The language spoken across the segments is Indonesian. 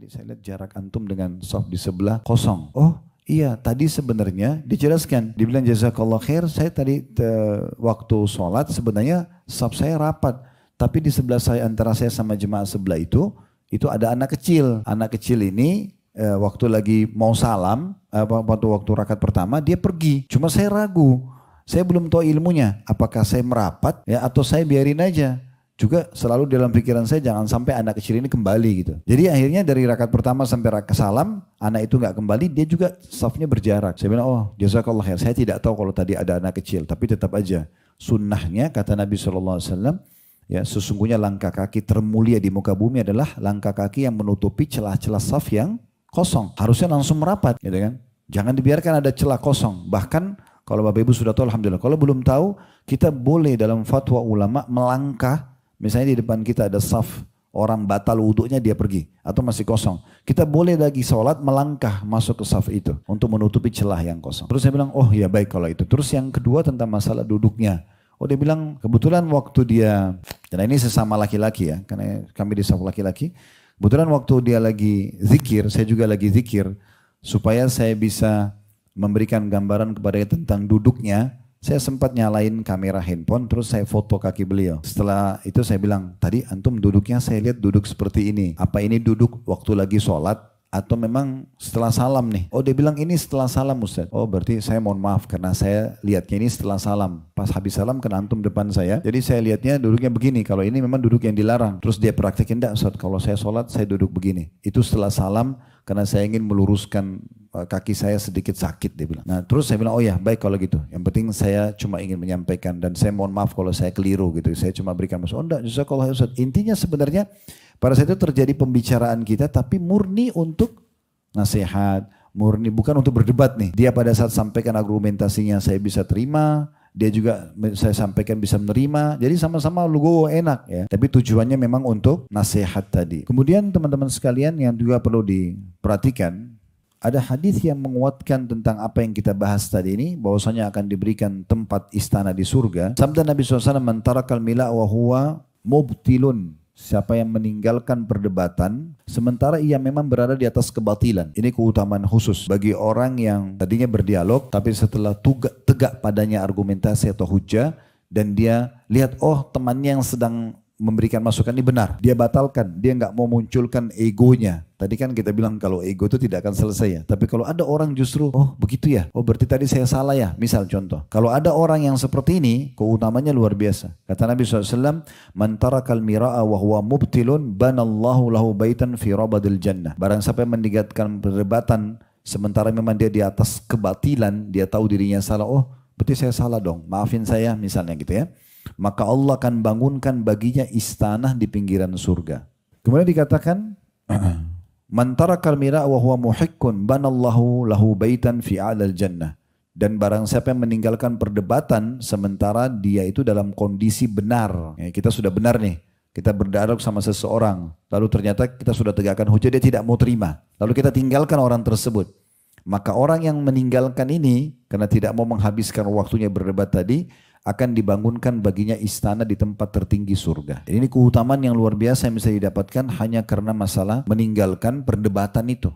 tadi saya lihat jarak antum dengan saf di sebelah kosong. Oh iya, tadi sebenarnya dijelaskan. Dibilang jazakallah khair, saya tadi waktu sholat sebenarnya saf saya rapat. Tapi di sebelah saya, antara saya sama jemaah sebelah itu ada anak kecil. Anak kecil ini waktu lagi mau salam, waktu rakaat pertama dia pergi. Cuma saya ragu. Saya belum tahu ilmunya. Apakah saya merapat ya atau saya biarin aja. Juga selalu dalam pikiran saya jangan sampai anak kecil ini kembali gitu. Jadi akhirnya dari rakaat pertama sampai rakaat salam, anak itu nggak kembali, dia juga safnya berjarak. Saya bilang, oh jazakallah khair, saya tidak tahu kalau tadi ada anak kecil, tapi tetap aja sunnahnya kata Nabi SAW, ya sesungguhnya langkah kaki termulia di muka bumi adalah langkah kaki yang menutupi celah-celah saf yang kosong. Harusnya langsung merapat, gitu kan? Jangan dibiarkan ada celah kosong. Bahkan kalau Bapak Ibu sudah tahu, alhamdulillah. Kalau belum tahu, kita boleh dalam fatwa ulama melangkah. Misalnya di depan kita ada saf, orang batal wudhunya dia pergi atau masih kosong. Kita boleh lagi sholat melangkah masuk ke saf itu untuk menutupi celah yang kosong. Terus saya bilang, oh ya baik kalau itu. Terus yang kedua tentang masalah duduknya. Oh dia bilang kebetulan waktu dia, dan ini sesama laki-laki ya, karena kami di saf laki-laki. Kebetulan waktu dia lagi zikir, saya juga lagi zikir. Supaya saya bisa memberikan gambaran kepada dia tentang duduknya. Saya sempat nyalain kamera handphone, terus saya foto kaki beliau. Setelah itu saya bilang, tadi antum duduknya saya lihat duduk seperti ini. Apa ini duduk waktu lagi sholat atau memang setelah salam nih? Oh dia bilang ini setelah salam Ustaz. Oh berarti saya mohon maaf karena saya lihatnya ini setelah salam. Pas habis salam kan antum depan saya. Jadi saya lihatnya duduknya begini. Kalau ini memang duduk yang dilarang. Terus dia praktekin, enggak Ustaz, kalau saya sholat saya duduk begini. Itu setelah salam karena saya ingin meluruskan kaki saya sedikit sakit dia bilang. Nah terus saya bilang oh ya baik kalau gitu. Yang penting saya cuma ingin menyampaikan dan saya mohon maaf kalau saya keliru gitu. Saya cuma berikan maksud. Oh enggak, jazakallah Ustaz. Intinya sebenarnya pada saat itu terjadi pembicaraan kita tapi murni untuk nasihat, murni bukan untuk berdebat nih. Dia pada saat sampaikan argumentasinya saya bisa terima. Dia juga saya sampaikan bisa menerima. Jadi sama-sama lugowo enak ya. Tapi tujuannya memang untuk nasihat tadi. Kemudian teman-teman sekalian yang juga perlu diperhatikan. Ada hadis yang menguatkan tentang apa yang kita bahas tadi ini, bahwasanya akan diberikan tempat istana di surga. Sabda Nabi SAW, "Man tarakal mila wa huwa mubtilun." Siapa yang meninggalkan perdebatan, sementara ia memang berada di atas kebatilan. Ini keutamaan khusus bagi orang yang tadinya berdialog, tapi setelah tegak padanya argumentasi atau hujah, dan dia lihat, oh temannya yang sedang memberikan masukan ini benar, dia batalkan, dia nggak mau munculkan egonya. Tadi kan kita bilang kalau ego itu tidak akan selesai ya. Tapi kalau ada orang justru, oh begitu ya, oh berarti tadi saya salah ya. Misal contoh, kalau ada orang yang seperti ini, keutamanya luar biasa. Kata Nabi SAW, "Man tarakal mira'a wa huwa mubtilun, banallahu lahu baitan fi rabadil jannah." Barang siapa yang meninggalkan perdebatan, sementara memang dia di atas kebatilan, dia tahu dirinya salah, oh berarti saya salah dong, maafin saya misalnya gitu ya. Maka Allah akan bangunkan baginya istana di pinggiran surga. Kemudian dikatakan, "Man tarakal mira' wa huwa muhiqqun banallahu lahu baitan fi a'lal jannah." Dan barang siapa yang meninggalkan perdebatan sementara dia itu dalam kondisi benar. Ya, kita sudah benar nih. Kita berdialog sama seseorang, lalu ternyata kita sudah tegakkan hujah, dia tidak mau terima. Lalu kita tinggalkan orang tersebut. Maka orang yang meninggalkan ini karena tidak mau menghabiskan waktunya berdebat tadi, akan dibangunkan baginya istana di tempat tertinggi surga. Jadi ini keutamaan yang luar biasa yang bisa didapatkan hanya karena masalah meninggalkan perdebatan itu.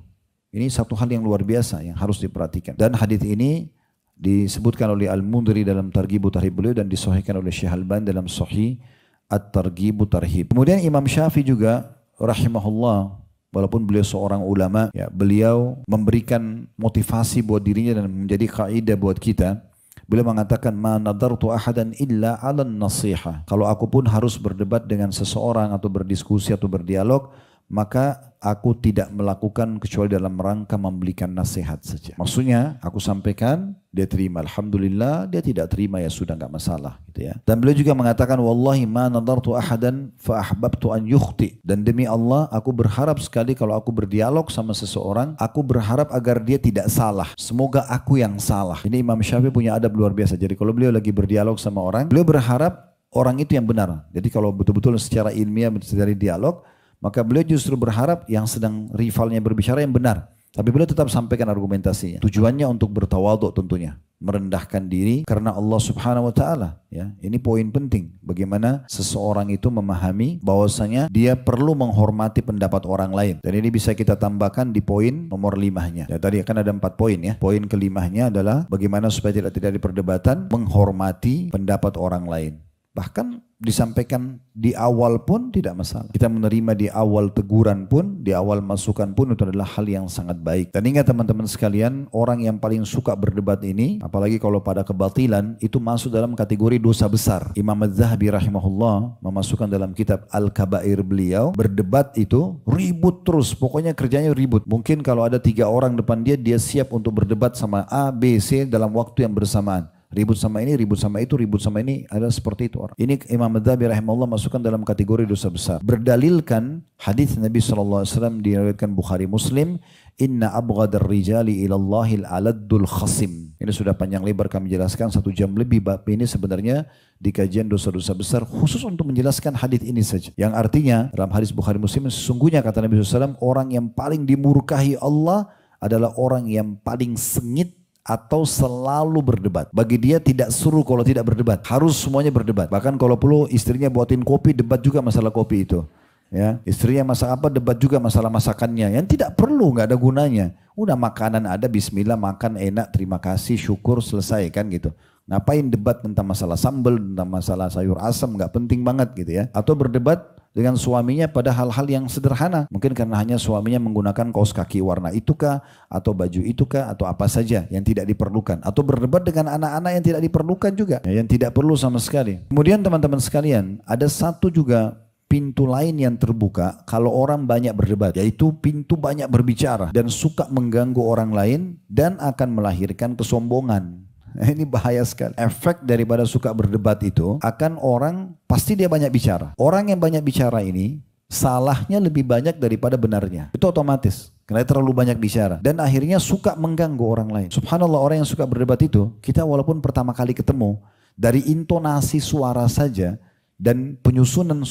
Ini satu hal yang luar biasa yang harus diperhatikan. Dan hadis ini disebutkan oleh Al-Mundhiri dalam Targhib Tarhib beliau dan disahihkan oleh Syekh Al-Albani dalam Sahih At-Targhib Tarhib. Kemudian Imam Syafi'i juga rahimahullah, walaupun beliau seorang ulama, ya, beliau memberikan motivasi buat dirinya dan menjadi kaidah buat kita. Beliau mengatakan, "Ma nadartu ahadan illa 'alan nasiha." Kalau aku pun harus berdebat dengan seseorang atau berdiskusi atau berdialog, maka aku tidak melakukan kecuali dalam rangka memberikan nasihat saja. Maksudnya aku sampaikan, dia terima, alhamdulillah. Dia tidak terima, ya sudah, nggak masalah gitu ya. Dan beliau juga mengatakan, "Wallahi ma nadartu ahadan fa ahbabtu an yukhti." Dan demi Allah, aku berharap sekali kalau aku berdialog sama seseorang, aku berharap agar dia tidak salah. Semoga aku yang salah. Ini Imam Syafi'i punya adab luar biasa. Jadi kalau beliau lagi berdialog sama orang, beliau berharap orang itu yang benar. Jadi kalau betul-betul secara ilmiah dari dialog, maka beliau justru berharap yang sedang rivalnya berbicara yang benar. Tapi beliau tetap sampaikan argumentasinya. Tujuannya untuk bertawadhu tentunya. merendahkan diri karena Allah Subhanahu wa taala, ya. Ini poin penting bagaimana seseorang itu memahami bahwasanya dia perlu menghormati pendapat orang lain. Dan ini bisa kita tambahkan di poin nomor 5-nya. Ya, tadi kan ada 4 poin ya. Poin ke-5-nya adalah bagaimana supaya tidak terjadi perdebatan, menghormati pendapat orang lain. Bahkan disampaikan di awal pun tidak masalah. Kita menerima di awal teguran pun, di awal masukan pun itu adalah hal yang sangat baik. Dan ingat teman-teman sekalian, orang yang paling suka berdebat ini, apalagi kalau pada kebatilan, itu masuk dalam kategori dosa besar. Imam Az-Zahabi rahimahullah memasukkan dalam kitab Al-Kabair beliau, berdebat itu ribut terus, pokoknya kerjanya ribut. Mungkin kalau ada 3 orang depan dia, dia siap untuk berdebat sama A, B, C dalam waktu yang bersamaan. Ribut sama ini, ribut sama itu, ribut sama ini, ada seperti itu orang. Ini Imam Az-Zahabi rahimahullah masukkan dalam kategori dosa besar. Berdalilkan hadis Nabi SAW diriwayatkan Bukhari Muslim, inna abghadar rijali ilallahil aladdul khasim. Ini sudah panjang lebar kami jelaskan 1 jam lebih, bab ini sebenarnya di kajian dosa-dosa besar khusus untuk menjelaskan hadis ini saja. Yang artinya dalam hadis Bukhari Muslim, sesungguhnya kata Nabi SAW, orang yang paling dimurkahi Allah adalah orang yang paling sengit atau selalu berdebat. Bagi dia tidak suruh kalau tidak berdebat. Harus semuanya berdebat. Bahkan kalau perlu istrinya buatin kopi, debat juga masalah kopi itu. Ya, istrinya masak apa, debat juga masalah masakannya. Yang tidak perlu, nggak ada gunanya. Udah makanan ada, bismillah, makan enak, terima kasih, syukur, selesai kan gitu. Ngapain debat tentang masalah sambal, tentang masalah sayur asam, nggak penting banget gitu ya. Atau berdebat dengan suaminya pada hal-hal yang sederhana. Mungkin karena hanya suaminya menggunakan kaos kaki warna itukah, atau baju itukah, atau apa saja yang tidak diperlukan. Atau berdebat dengan anak-anak yang tidak diperlukan juga, yang tidak perlu sama sekali. Kemudian teman-teman sekalian, ada satu juga pintu lain yang terbuka kalau orang banyak berdebat, yaitu pintu banyak berbicara dan suka mengganggu orang lain dan akan melahirkan kesombongan. Ini bahaya sekali. Efek daripada suka berdebat itu akan orang pasti dia banyak bicara. Orang yang banyak bicara ini salahnya lebih banyak daripada benarnya. Itu otomatis. Karena terlalu banyak bicara. Dan akhirnya suka mengganggu orang lain. Subhanallah, orang yang suka berdebat itu, kita walaupun pertama kali ketemu, dari intonasi suara saja dan penyusunan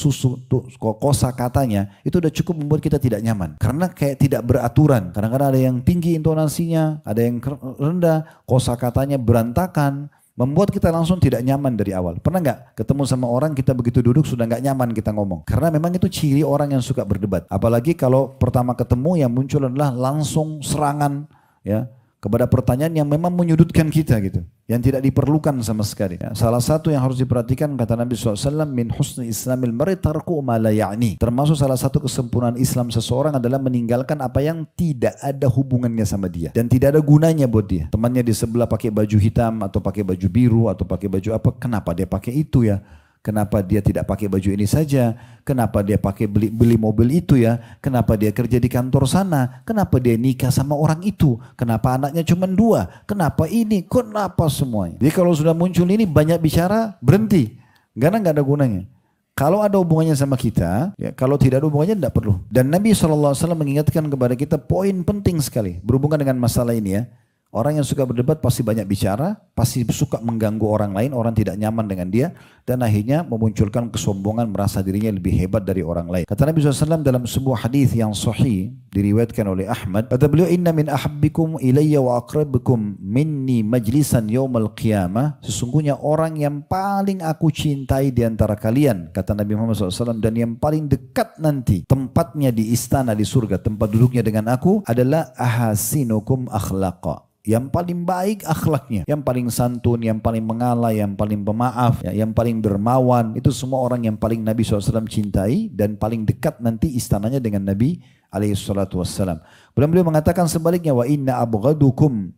kosa katanya itu udah cukup membuat kita tidak nyaman, karena kayak tidak beraturan. Kadang-kadang ada yang tinggi intonasinya, ada yang rendah, kosa katanya berantakan, membuat kita langsung tidak nyaman dari awal. Pernah nggak ketemu sama orang, kita begitu duduk sudah nggak nyaman kita ngomong? Karena memang itu ciri orang yang suka berdebat. Apalagi kalau pertama ketemu yang muncul adalah langsung serangan, ya, kepada pertanyaan yang memang menyudutkan kita gitu, yang tidak diperlukan sama sekali. Ya, salah satu yang harus diperhatikan kata Nabi SAW, min husni islamil mar'i tarku ma la ya'ni. Termasuk salah satu kesempurnaan Islam seseorang adalah meninggalkan apa yang tidak ada hubungannya sama dia dan tidak ada gunanya buat dia. Temannya di sebelah pakai baju hitam atau pakai baju biru atau pakai baju apa, kenapa dia pakai itu ya? Kenapa dia tidak pakai baju ini saja? Kenapa dia pakai beli mobil itu ya? Kenapa dia kerja di kantor sana? Kenapa dia nikah sama orang itu? Kenapa anaknya cuma 2? Kenapa ini? Kenapa semuanya? Jadi kalau sudah muncul ini banyak bicara, berhenti. Karena nggak ada gunanya. Kalau ada hubungannya sama kita, ya, kalau tidak ada hubungannya tidak perlu. Dan Nabi SAW mengingatkan kepada kita poin penting sekali berhubungan dengan masalah ini ya. Orang yang suka berdebat pasti banyak bicara, pasti suka mengganggu orang lain, orang tidak nyaman dengan dia, dan akhirnya memunculkan kesombongan, merasa dirinya lebih hebat dari orang lain. Kata Nabi SAW dalam sebuah hadis yang sahih, diriwayatkan oleh Ahmad, kata beliau, inna min ahabbikum ilayya wa aqrabikum minni majlisan yawmal qiyamah, sesungguhnya orang yang paling aku cintai di antara kalian, kata Nabi Muhammad SAW, dan yang paling dekat nanti tempatnya di istana di surga, tempat duduknya dengan aku, adalah ahasinukum akhlaqa, yang paling baik akhlaknya, yang paling santun, yang paling mengalah, yang paling pemaaf, ya, yang paling dermawan. Itu semua orang yang paling Nabi SAW cintai dan paling dekat nanti istananya dengan Nabi SAW. Beliau mengatakan sebaliknya, wa inna abghadakum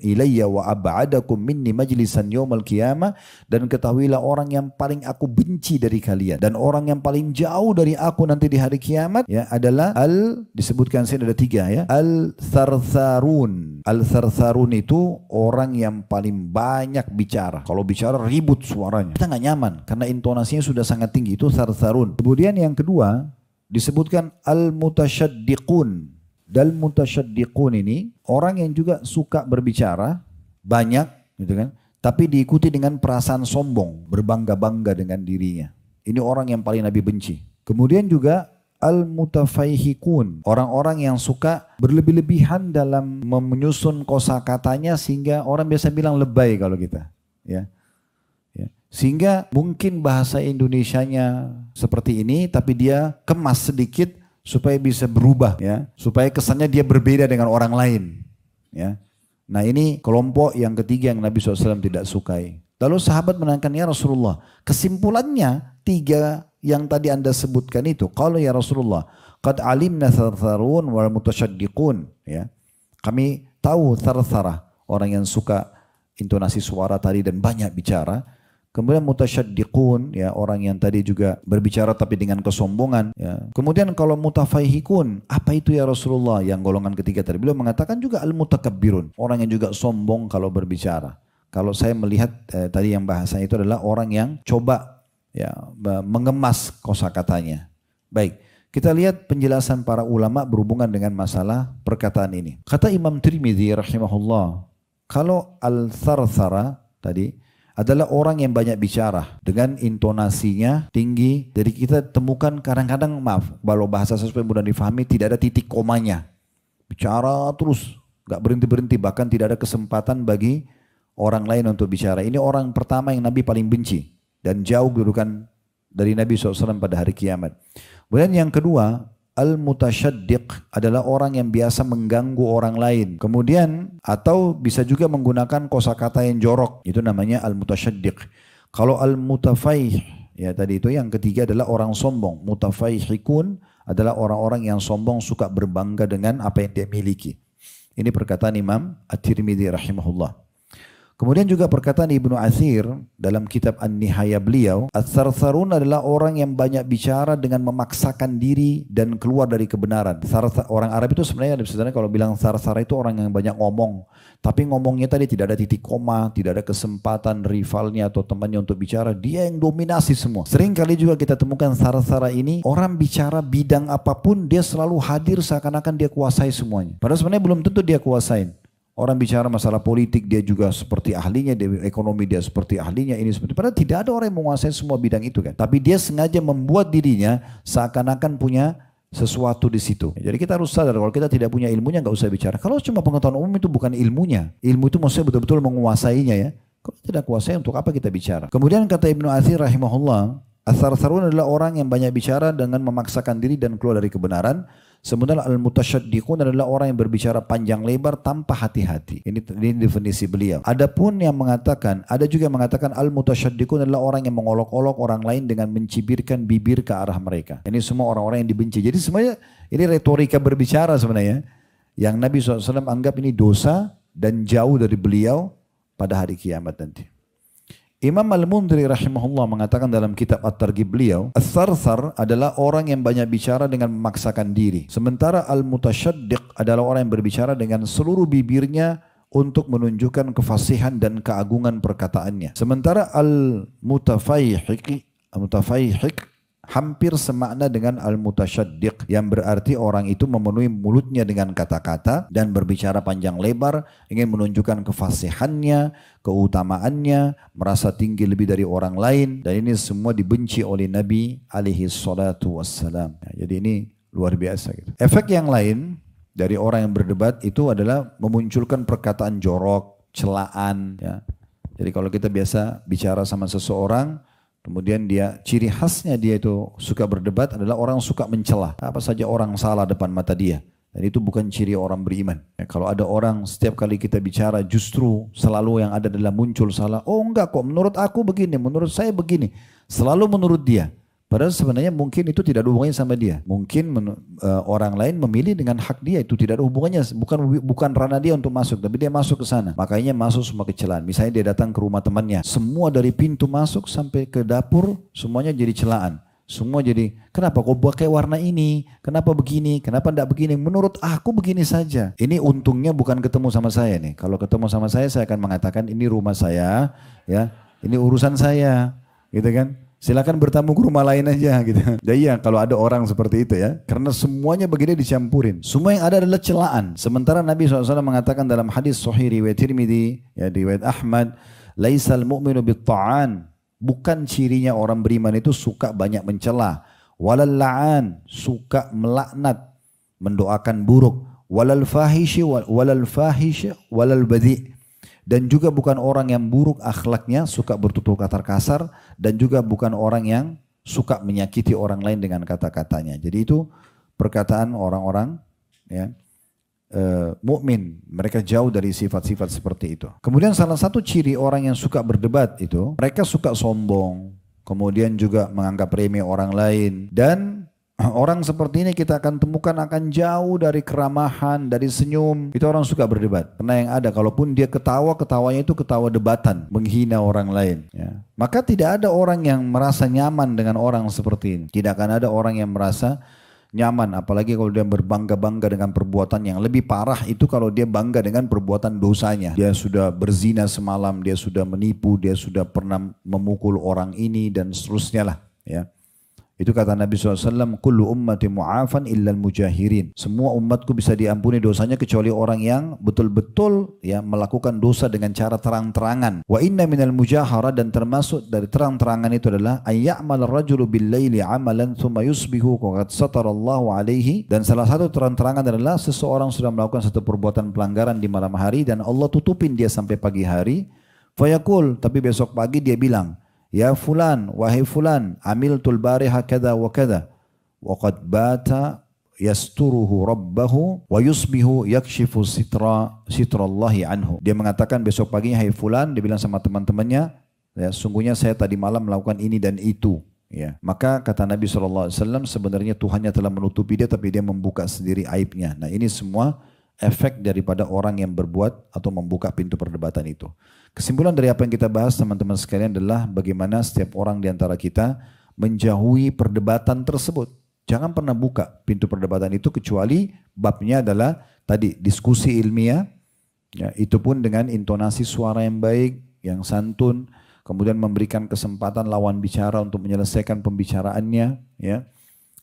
ilayya wa ab'adakum minni majlisan yawmal qiyamah, dan ketahuilah orang yang paling aku benci dari kalian dan orang yang paling jauh dari aku nanti di hari kiamat, ya, adalah disebutkan sini ada 3 ya, al-thartharun. Al-thartharun itu orang yang paling banyak bicara. Kalau bicara ribut suaranya, kita nggak nyaman karena intonasinya sudah sangat tinggi, itu thartharun. Kemudian yang kedua disebutkan al-mutasyaddiqun. Dan mutasyaddiqun ini orang yang juga suka berbicara banyak gitu kan, tapi diikuti dengan perasaan sombong, berbangga-bangga dengan dirinya. Ini orang yang paling Nabi benci. Kemudian juga al-mutafaihikun. Orang-orang yang suka berlebih-lebihan dalam menyusun kosakatanya sehingga orang biasa bilang lebay kalau kita. Ya. Sehingga mungkin bahasa Indonesianya seperti ini tapi dia kemas sedikit supaya bisa berubah ya, supaya kesannya dia berbeda dengan orang lain ya. Nah ini kelompok yang ketiga yang Nabi SAW tidak sukai. Lalu sahabat menanyakan, ya Rasulullah, kesimpulannya 3 yang tadi Anda sebutkan itu, kalau ya Rasulullah, qad alimna thartharun wal mutasyaddiqun ya. Kami tahu tharthara, orang yang suka intonasi suara tadi dan banyak bicara. Kemudian mutasyaddiqun ya, orang yang tadi juga berbicara tapi dengan kesombongan ya. Kemudian kalau mutafaihikun, apa itu ya Rasulullah? Yang golongan ketiga tadi beliau mengatakan juga al-mutakabbirun, orang yang juga sombong kalau berbicara. Kalau saya melihat tadi yang bahasanya itu adalah orang yang coba ya mengemas kosakatanya. Baik, kita lihat penjelasan para ulama berhubungan dengan masalah perkataan ini. Kata Imam Tirmidzi rahimahullah, kalau al-tharthara tadi adalah orang yang banyak bicara dengan intonasinya tinggi. Jadi kita temukan kadang-kadang, maaf, kalau bahasa sesuai mudah difahami, tidak ada titik komanya. Bicara terus, gak berhenti-berhenti, bahkan tidak ada kesempatan bagi orang lain untuk bicara. Ini orang pertama yang Nabi paling benci dan jauh kedudukan dari Nabi SAW pada hari kiamat. Kemudian yang kedua, al-mutasyaddiq adalah orang yang biasa mengganggu orang lain. Kemudian atau bisa juga menggunakan kosakata yang jorok. Itu namanya al-mutasyaddiq. Kalau al-mutafaih ya tadi itu yang ketiga adalah orang sombong. Mutafaihikun adalah orang-orang yang sombong, suka berbangga dengan apa yang dia miliki. Ini perkataan Imam At-Tirmidzi rahimahullah. Kemudian juga perkataan Ibnu Athir dalam kitab An-Nihaya beliau, Ats-Tsartsarun adalah orang yang banyak bicara dengan memaksakan diri dan keluar dari kebenaran. Orang Arab itu sebenarnya kalau bilang tsarsara itu orang yang banyak ngomong, tapi ngomongnya tadi tidak ada titik koma, tidak ada kesempatan rivalnya atau temannya untuk bicara, dia yang dominasi semua. Sering kali juga kita temukan tsarsara ini, orang bicara bidang apapun dia selalu hadir seakan-akan dia kuasai semuanya. Padahal sebenarnya belum tentu dia kuasain. Orang bicara masalah politik dia juga seperti ahlinya, dia ekonomi dia seperti ahlinya, ini seperti. Padahal tidak ada orang yang menguasai semua bidang itu kan. Tapi dia sengaja membuat dirinya seakan-akan punya sesuatu di situ. Jadi kita harus sadar kalau kita tidak punya ilmunya nggak usah bicara. Kalau cuma pengetahuan umum itu bukan ilmunya. Ilmu itu maksudnya betul-betul menguasainya ya. Kalau tidak kuasai untuk apa kita bicara? Kemudian kata Ibnu Athir rahimahullah, Ats-Tsartsarun adalah orang yang banyak bicara dengan memaksakan diri dan keluar dari kebenaran. Sementara al-mutasyaddiqun adalah orang yang berbicara panjang lebar tanpa hati-hati. Ini definisi beliau. Adapun yang mengatakan, ada juga yang mengatakan al-mutasyaddiqun adalah orang yang mengolok-olok orang lain dengan mencibirkan bibir ke arah mereka. Ini semua orang-orang yang dibenci. Jadi sebenarnya ini retorika berbicara sebenarnya. Yang Nabi SAW anggap ini dosa dan jauh dari beliau pada hari kiamat nanti. Imam Al-Mundhiri rahimahullah mengatakan dalam kitab At-Targhib beliau, Ats-Tsartsar adalah orang yang banyak bicara dengan memaksakan diri. Sementara Al-Mutasyaddiq adalah orang yang berbicara dengan seluruh bibirnya untuk menunjukkan kefasihan dan keagungan perkataannya. Sementara Al-Mutafaihik hampir semakna dengan al-mutasyaddiq yang berarti orang itu memenuhi mulutnya dengan kata-kata dan berbicara panjang lebar, ingin menunjukkan kefasihannya, keutamaannya, merasa tinggi lebih dari orang lain, dan ini semua dibenci oleh Nabi alaihi salatu wassalam. Jadi ini luar biasa gitu. Efek yang lain dari orang yang berdebat itu adalah memunculkan perkataan jorok, celaan ya. Jadi kalau kita biasa bicara sama seseorang, kemudian dia, ciri khasnya dia itu suka berdebat adalah orang suka mencela. Apa saja orang salah depan mata dia. Dan itu bukan ciri orang beriman. Ya, kalau ada orang setiap kali kita bicara justru selalu yang ada adalah muncul salah. Oh enggak kok, menurut aku begini, menurut saya begini. Selalu menurut dia. Padahal sebenarnya mungkin itu tidak ada hubungannya sama dia. Mungkin orang lain memilih dengan hak dia, itu tidak ada hubungannya. Bukan ranah dia untuk masuk, tapi dia masuk ke sana. Makanya masuk semua kecelaan. Misalnya dia datang ke rumah temannya, semua dari pintu masuk sampai ke dapur semuanya jadi celaan. Semua jadi, kenapa kau pakai warna ini? Kenapa begini? Kenapa tidak begini? Menurut aku begini saja. Ini untungnya bukan ketemu sama saya nih. Kalau ketemu sama saya akan mengatakan ini rumah saya, ya, ini urusan saya, gitu kan? Silakan bertamu ke rumah lain aja gitu. Jadi ya kalau ada orang seperti itu ya, karena semuanya begini dicampurin. Semua yang ada adalah celaan. Sementara Nabi SAW mengatakan dalam hadis Sahih riwayat Tirmidzi, ya riwayat Ahmad, laisal mu'minu bit-ta'an. Bukan cirinya orang beriman itu suka banyak mencela. walal la'an, suka melaknat, mendoakan buruk, walal fahishi walal badhi, dan juga bukan orang yang buruk akhlaknya, suka bertutur kata kasar, dan juga bukan orang yang suka menyakiti orang lain dengan kata-katanya. Jadi itu perkataan orang-orang ya, mukmin, mereka jauh dari sifat-sifat seperti itu. Kemudian salah satu ciri orang yang suka berdebat itu, mereka suka sombong, kemudian juga menganggap remeh orang lain, dan orang seperti ini kita akan temukan akan jauh dari keramahan, dari senyum. Itu orang suka berdebat. Karena yang ada, kalaupun dia ketawa, ketawanya itu ketawa debatan, menghina orang lain. Ya. Maka tidak ada orang yang merasa nyaman dengan orang seperti ini. Tidak akan ada orang yang merasa nyaman, apalagi kalau dia berbangga-bangga dengan perbuatan yang lebih parah itu kalau dia bangga dengan perbuatan dosanya. Dia sudah berzina semalam, dia sudah menipu, dia sudah pernah memukul orang ini dan seterusnya lah. Ya. Itu kata Nabi SAW, kullu ummati mu'afan illal mujahirin. Semua umatku bisa diampuni dosanya kecuali orang yang betul-betul ya melakukan dosa dengan cara terang-terangan. Wa inna minal mujahara, dan termasuk dari terang-terangan itu adalah ayya'mal rajulu bil laili amalan thumma yusbihu qad satarallahu alaihi. Dan salah satu terang-terangan adalah seseorang sudah melakukan satu perbuatan pelanggaran di malam hari dan Allah tutupin dia sampai pagi hari. Fayaqul, tapi besok pagi dia bilang, ya fulan, wahai fulan, amiltul bariha kada wa kada, wa qad bata yasturuhu rabbahu wa yusbihu yakshifu sitrallahi anhu. Dia mengatakan besok paginya, hai fulan, dia bilang sama teman-temannya, ya, sungguhnya saya tadi malam melakukan ini dan itu. Ya. Maka kata Nabi SAW, sebenarnya Tuhannya telah menutupi dia, tapi dia membuka sendiri aibnya. Nah ini semua efek daripada orang yang berbuat atau membuka pintu perdebatan itu. Kesimpulan dari apa yang kita bahas teman-teman sekalian adalah bagaimana setiap orang di antara kita menjauhi perdebatan tersebut. Jangan pernah buka pintu perdebatan itu kecuali babnya adalah tadi diskusi ilmiah, ya, itu pun dengan intonasi suara yang baik, yang santun, kemudian memberikan kesempatan lawan bicara untuk menyelesaikan pembicaraannya, ya.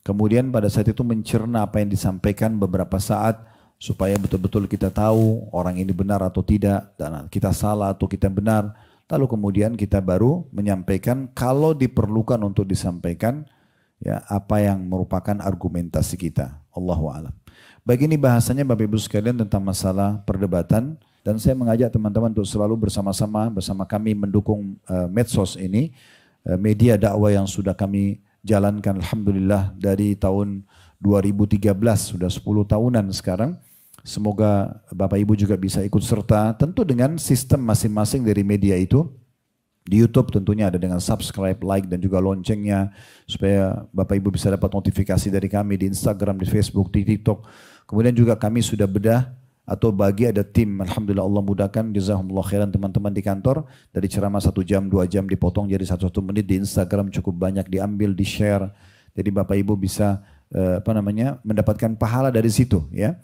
Kemudian pada saat itu mencerna apa yang disampaikan beberapa saat, supaya betul-betul kita tahu orang ini benar atau tidak, dan kita salah atau kita benar. Lalu kemudian kita baru menyampaikan kalau diperlukan untuk disampaikan ya apa yang merupakan argumentasi kita. Allahu a'lam. Baik, ini bahasanya Bapak Ibu sekalian tentang masalah perdebatan, dan saya mengajak teman-teman untuk selalu bersama kami mendukung medsos ini, media dakwah yang sudah kami jalankan alhamdulillah dari tahun 2013, sudah 10 tahunan sekarang. Semoga Bapak Ibu juga bisa ikut serta, tentu dengan sistem masing-masing dari media itu. Di YouTube tentunya ada dengan subscribe, like, dan juga loncengnya, supaya Bapak Ibu bisa dapat notifikasi dari kami di Instagram, di Facebook, di TikTok. Kemudian juga kami sudah bedah atau bagi ada tim, alhamdulillah Allah mudahkan, jazakumullah khairan teman-teman di kantor, dari ceramah 1 jam, 2 jam dipotong jadi 1 menit, di Instagram cukup banyak diambil, di share. Jadi Bapak Ibu bisa mendapatkan pahala dari situ, ya.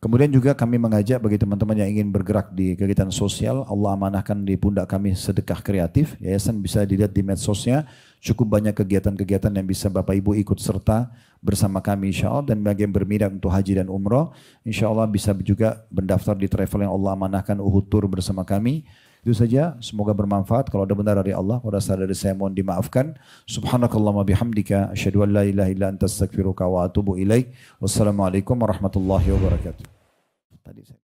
Kemudian juga kami mengajak bagi teman-teman yang ingin bergerak di kegiatan sosial, Allah amanahkan di pundak kami sedekah kreatif. Yayasan bisa dilihat di medsosnya, cukup banyak kegiatan-kegiatan yang bisa Bapak Ibu ikut serta bersama kami insya Allah. Dan bagi yang berminat untuk haji dan umroh, insya Allah bisa juga mendaftar di travel yang Allah amanahkan, Uhud Tour bersama kami. Itu saja, semoga bermanfaat. Kalau ada benar dari Allah, kalau ada salah dari saya mohon dimaafkan. Subhanakallahumma bihamdika, asyhadu an la ilaha illa anta astaghfiruka wa atubu ilaik. Wassalamualaikum warahmatullahi wabarakatuh. Tadi saya